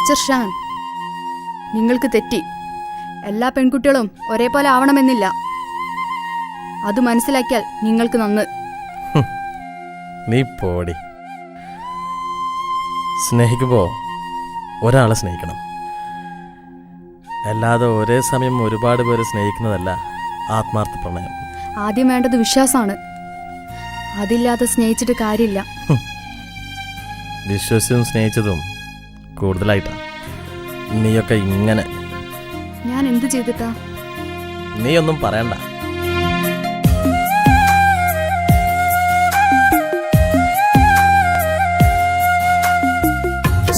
Mister Shaan, നിങ്ങൾക്ക് തെറ്റി. എല്ലാ പെൺകുട്ടികളും ഒരേപോലെ ആവണമെന്നില്ല. അത് മനസ്സിലാക്കിയാൽ നിങ്ങൾക്ക് നന്ന്. നീ പോടി. സ്നേഹിക്കുമ്പോൾ ഒരാളെ സ്നേഹിക്കണം, അല്ലാതെ ഒരേ സമയം ഒരുപാട് പേര് സ്നേഹിക്കുന്നതല്ല ആത്മാർത്ഥ പ്രണയം. ആദ്യം വേണ്ടത് വിശ്വാസമാണ്. അതില്ലാതെ സ്നേഹിച്ചിട്ട് കാര്യമില്ല. വിശ്വസിച്ചും സ്നേഹിച്ചതും കൂടുതലായിട്ടാ. നീയൊക്കെ ഇങ്ങനെ. ഞാൻ എന്ത് ചെയ്തിട്ടാ? നീയൊന്നും പറയണ്ട.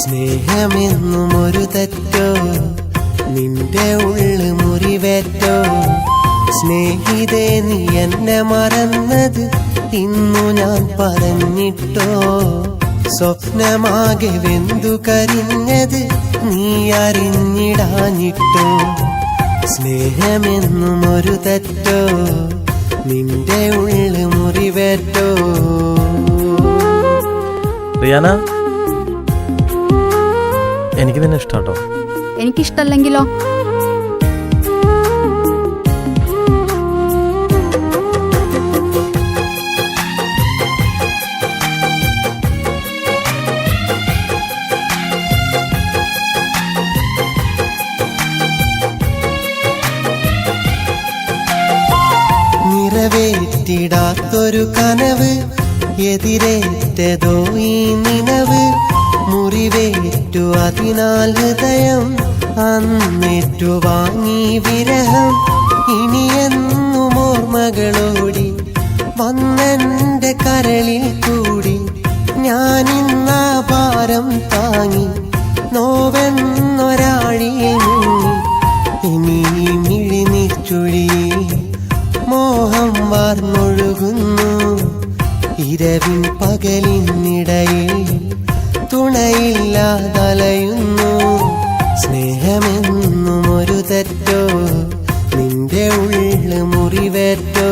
സ്നേഹമെന്നും ഒരു തെറ്റോ, നിന്റെ ഉള്ളു മുറിവേറ്റോ. സ്നേഹിതേ, നീ എന്നെ മറന്നത് ഇന്നു ഞാൻ പറഞ്ഞിട്ടോ. സ്വപ്നമാകെ വെന്തു കരിഞ്ഞത് നീ അറിഞ്ഞിടാഞ്ഞിട്ടോ. സ്നേഹമെന്നും ഒരു തെറ്റോ, നിന്റെ ഉള്ളു മുറിവേറ്റോ. റിയാന, എനിക്ക് നിന്നെ ഇഷ്ടാട്ടോ. എനിക്കിഷ്ടല്ലെങ്കിലോ? നിറവേറ്റിടാത്തൊരു കനവ്, എതിരേറ്റതോ ഈ നിലവ്. മുറിവേറ്റു അതിനാൽ ഹൃദയം, അന്നേറ്റു വാങ്ങി വിരഹം. ഇനിയെന്നും ഓർമ്മകളോടി വന്നെന്റെ കരളിൽ കൂടി. ഞാനിന്നാ ഭാരം താങ്ങി നോവെന്നൊരാഴിയിൽ മുങ്ങി. ഇനി മിഴിനിച്ചുഴി മോഹം വാർന്നൊഴുകുന്നു. ഇരവിൻ പകലിനിടയിൽ തുണയില്ലാതലയുന്നു. സ്നേഹമെന്നും ഒരു തെറ്റോ, നിന്റെ ഉള്ളു മുറിവേറ്റോ.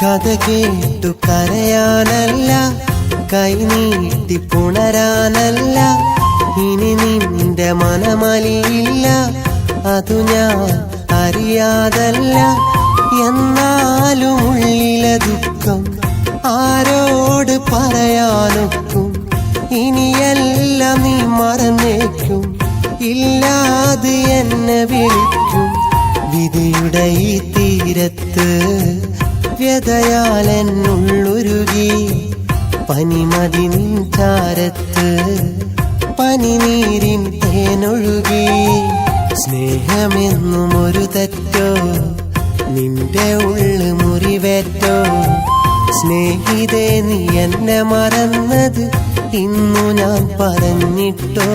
കഥ കേട്ടു കരയാനല്ല, കൈനീട്ടി പുണരാനല്ല. ഇനി നിന്റെ മനമലിയില്ല, അതു ഞാൻ അറിയാതല്ല. എന്നാലും ഉള്ളിലെ ദുഃഖം ആരോട് പറയാനൊക്കും. ഇനിയെല്ലാം നീ മറന്നേക്കും, ഇല്ലാതെ എന്നെ വിളിക്കും. വിധിയുടെ ഈ തീരത്ത് വ്യതയാലെന്നുള്ളുരുകി. പനിമതി നിൻ ചാരത്ത് പനിനീരിൻ തേനൊഴുകി. സ്നേഹമെന്നും ഒരു തെറ്റോ, നിന്റെ ഉള്ളു മുറിവേറ്റോ. സ്നേഹിതേ, നീ എന്നെ മറന്നത് ഇന്നു ഞാൻ പറഞ്ഞിട്ടോ.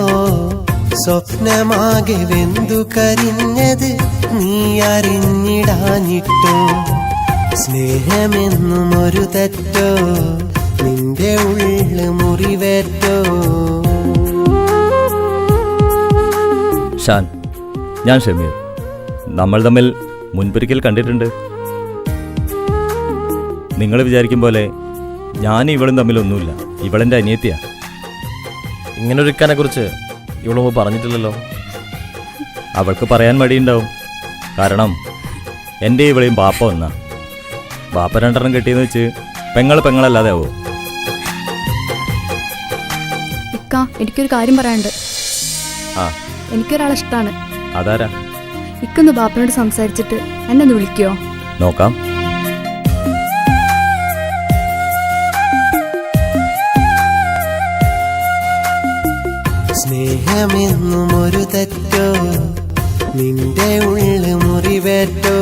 സ്വപ്നമാകെ വെന്തു കരിഞ്ഞത് നീ അറിഞ്ഞിടാഞ്ഞിട്ടോ. സ്നേഹമെന്നും ഒരു തെറ്റോ, നിന്റെ ഉള്ളു മുറിവേറ്റോ. ഷാൻ, ഞാൻ ഷമീർ. നമ്മൾ തമ്മിൽ മുൻപൊരിക്കൽ കണ്ടിട്ടുണ്ട്. നിങ്ങൾ വിചാരിക്കും പോലെ ഞാൻ ഇവളും തമ്മിലൊന്നുമില്ല. ഇവളെൻ്റെ അനിയത്തിയാ. ഇങ്ങനൊരുക്കാനെ കുറിച്ച് ഇവളൊന്ന് പറഞ്ഞിട്ടില്ലല്ലോ. അവൾക്ക് പറയാൻ മടിയുണ്ടാവും. കാരണം എൻ്റെ ഇവളെയും ബാപ്പ വന്നാ. ബാപ്പ രണ്ടെണ്ണം കെട്ടിയെന്ന് വെച്ച് പെങ്ങളല്ലാതെ ആവോ? ഇക്ക, എനിക്കൊരു കാര്യം പറയാനുണ്ട്. ആ, എനിക്കൊരാളെ ഇഷ്ടമാണ്. അതാരാ? ഇക്കൊന്ന് ബാപ്പനോട് സംസാരിച്ചിട്ട് എന്നെ ഒന്ന് വിളിക്കോ? നോക്കാം. സ്നേഹമെന്നും ഒരു തെറ്റോ, നിന്റെ ഉള്ളു മുറിവേറ്റോ.